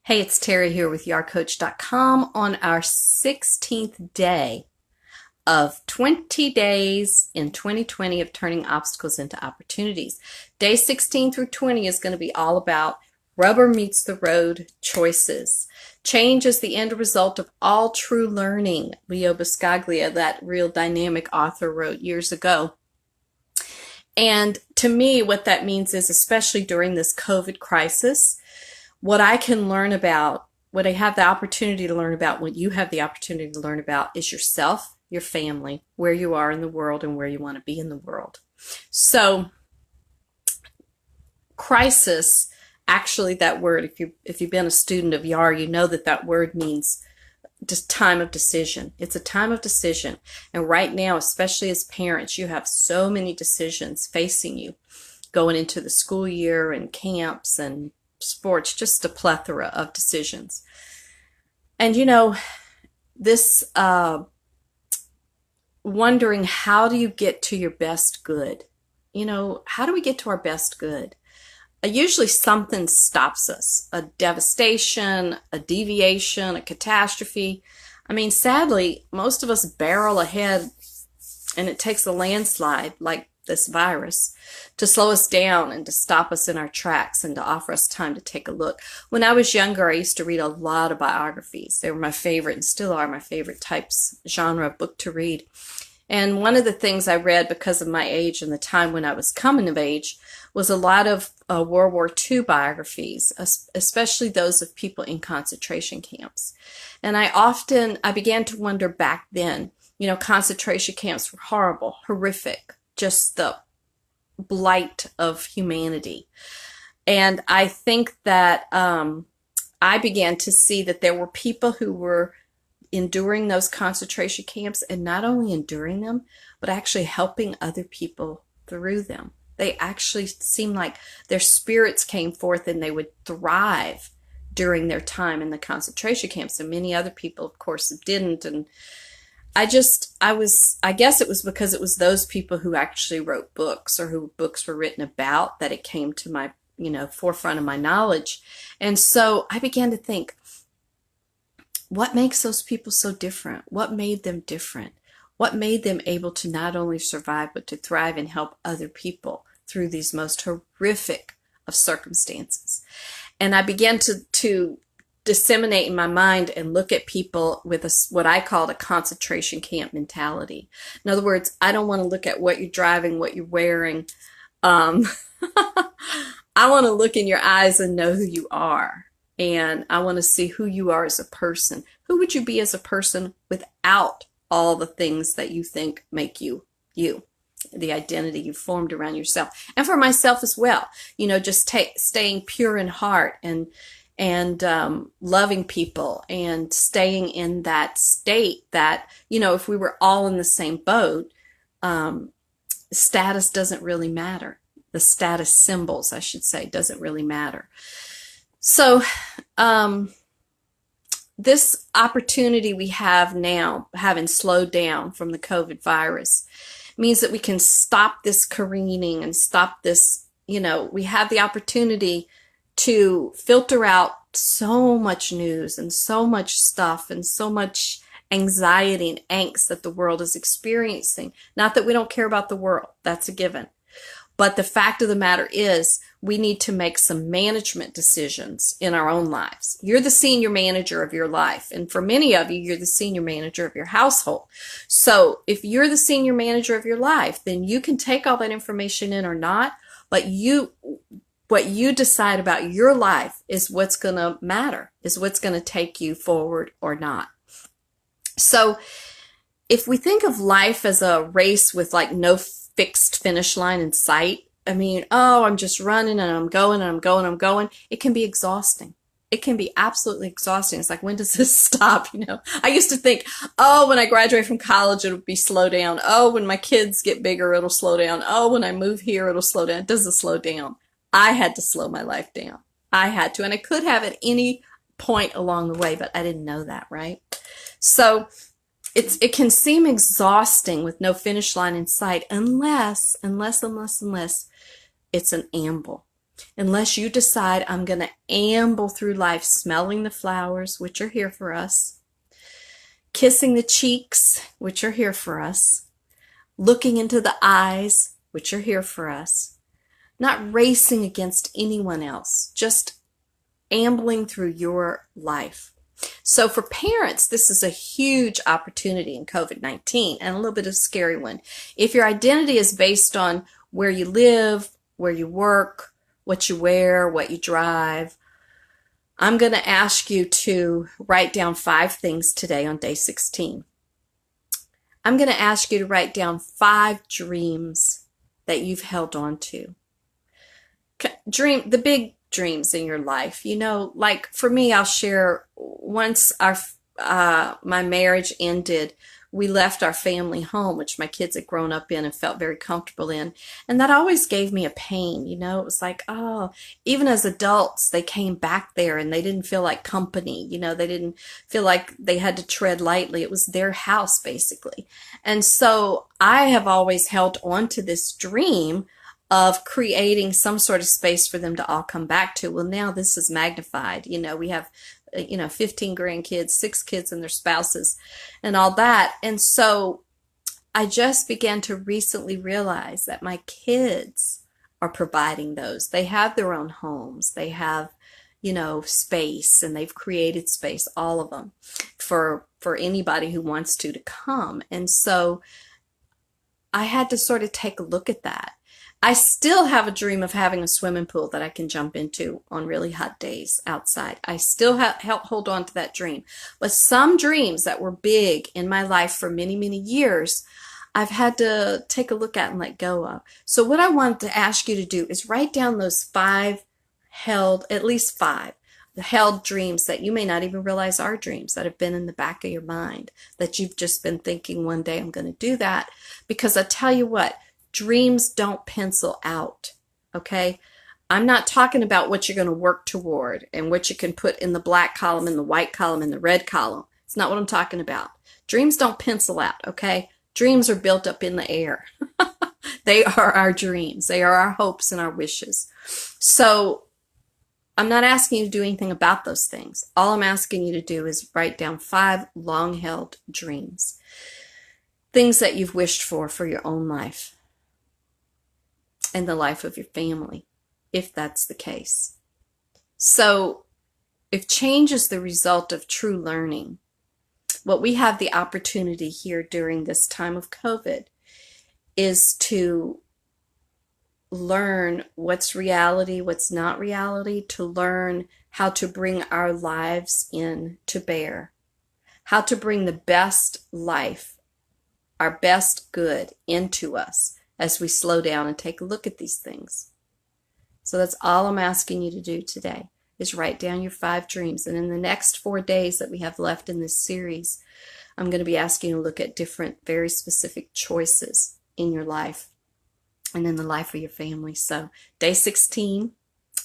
Hey, it's Terry here with yarcoach.com on our 16th day of 20 days in 2020 of turning obstacles into opportunities. Day 16 through 20 is going to be all about rubber meets the road choices. Change is the end result of all true learning. Leo Buscaglia, that real dynamic author, wrote years ago. And to me, what that means is, especially during this COVID crisis, what I can learn about, what I have the opportunity to learn about, what you have the opportunity to learn about is yourself, your family, where you are in the world, and where you want to be in the world. So, crisis, actually, that word, if you've been a student of YAR, you know that word means just time of decision. It's a time of decision. And right now, especially as parents, you have so many decisions facing you going into the school year and camps and sports, just a plethora of decisions. And this wondering, how do you get to your best good? How do we get to our best good? Usually something stops us, a devastation, a deviation, a catastrophe. I mean, sadly, most of us barrel ahead, and it takes a landslide like this virus to slow us down and to stop us in our tracks and to offer us time to take a look. When I was younger, I used to read a lot of biographies. They were my favorite and still are my favorite genre of book to read. And one of the things I read because of my age and the time when I was coming of age was a lot of World War II biographies, especially those of people in concentration camps. And I began to wonder back then, concentration camps were horrible, horrific, just the blight of humanity. And I think that I began to see that there were people who were enduring those concentration camps, and not only enduring them, but actually helping other people through them. They actually seemed like their spirits came forth and they would thrive during their time in the concentration camps. And many other people, of course, didn't. And I guess it was because it was those people who actually wrote books or who books were written about that it came to my, forefront of my knowledge. And so I began to think, what makes those people so different? What made them different? What made them able to not only survive, but to thrive and help other people through these most horrific of circumstances? And I began to disseminate in my mind and look at people with what I called a concentration camp mentality. In other words, I don't want to look at what you're driving, what you're wearing. I want to look in your eyes and know who you are. And I want to see who you are as a person. Who would you be as a person without all the things that you think make you, you, the identity you formed around yourself? And for myself as well, just staying pure in heart and loving people and staying in that state that, if we were all in the same boat, status doesn't really matter. The status symbols, I should say, doesn't really matter. So, this opportunity we have now, having slowed down from the COVID virus, means that we can stop this careening and stop this, we have the opportunity to filter out so much news and so much stuff and so much anxiety and angst that the world is experiencing. Not that we don't care about the world, that's a given. But the fact of the matter is, we need to make some management decisions in our own lives. You're the senior manager of your life. And for many of you, you're the senior manager of your household. So if you're the senior manager of your life, then you can take all that information in or not. But what you decide about your life is what's going to matter, is what's going to take you forward or not. So if we think of life as a race with like no fixed finish line in sight, I mean, I'm just running and I'm going and I'm going and I'm going. It can be exhausting. It can be absolutely exhausting. It's like, when does this stop? I used to think, when I graduate from college, it'll be slow down. When my kids get bigger, it'll slow down. When I move here, it'll slow down. It doesn't slow down. I had to slow my life down. I had to, and I could have at any point along the way, but I didn't know that, right? So it can seem exhausting with no finish line in sight unless it's an amble. unless you decide I'm going to amble through life smelling the flowers, which are here for us, kissing the cheeks, which are here for us, looking into the eyes, which are here for us, not racing against anyone else, just ambling through your life. So for parents, this is a huge opportunity in COVID-19 and a little bit of a scary one. If your identity is based on where you live, where you work, what you wear, what you drive, I'm going to ask you to write down 5 things today on day 16. I'm going to ask you to write down 5 dreams that you've held on to. The big dreams in your life. Like for me, I'll share once my marriage ended, we left our family home, which my kids had grown up in and felt very comfortable in. And that always gave me a pain. It was like, oh, even as adults, they came back there and they didn't feel like company. They didn't feel like they had to tread lightly. It was their house, basically. And so I have always held on to this dream of creating some sort of space for them to all come back to. Well, now this is magnified. We have 15 grandkids, 6 kids and their spouses and all that. And so I just began to recently realize that my kids are providing those. They have their own homes. They have, space, and they've created space, all of them, for anybody who wants to come. And so I had to sort of take a look at that. I still have a dream of having a swimming pool that I can jump into on really hot days outside. I still hold on to that dream. But some dreams that were big in my life for many, many years, I've had to take a look at and let go of. So what I wanted to ask you to do is write down those at least 5 held dreams that you may not even realize are dreams, that have been in the back of your mind, that you've just been thinking one day I'm going to do that. Because I tell you what, dreams don't pencil out, okay? I'm not talking about what you're going to work toward and what you can put in the black column, in the white column, in the red column. It's not what I'm talking about. Dreams don't pencil out, okay? Dreams are built up in the air. They are our dreams. They are our hopes and our wishes. So I'm not asking you to do anything about those things. All I'm asking you to do is write down 5 long-held dreams, things that you've wished for your own life and the life of your family, if that's the case. So if change is the result of true learning, what we have the opportunity here during this time of COVID is to learn what's reality, what's not reality, to learn how to bring our lives in to bear, how to bring the best life, our best good into us as we slow down and take a look at these things. So that's all I'm asking you to do today, is write down your 5 dreams. And in the next 4 days that we have left in this series, I'm going to be asking you to look at different, very specific choices in your life and in the life of your family. So day 16,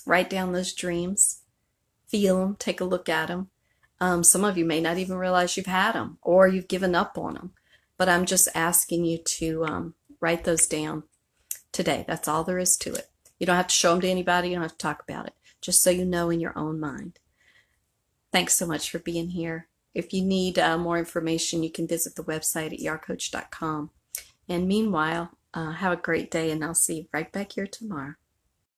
write down those dreams, feel them, take a look at them. Some of you may not even realize you've had them or you've given up on them. But I'm just asking you to write those down today. That's all there is to it. You don't have to show them to anybody. You don't have to talk about it. Just so you know in your own mind. Thanks so much for being here. If you need more information, you can visit the website at yarcoach.com. And meanwhile, have a great day, and I'll see you right back here tomorrow.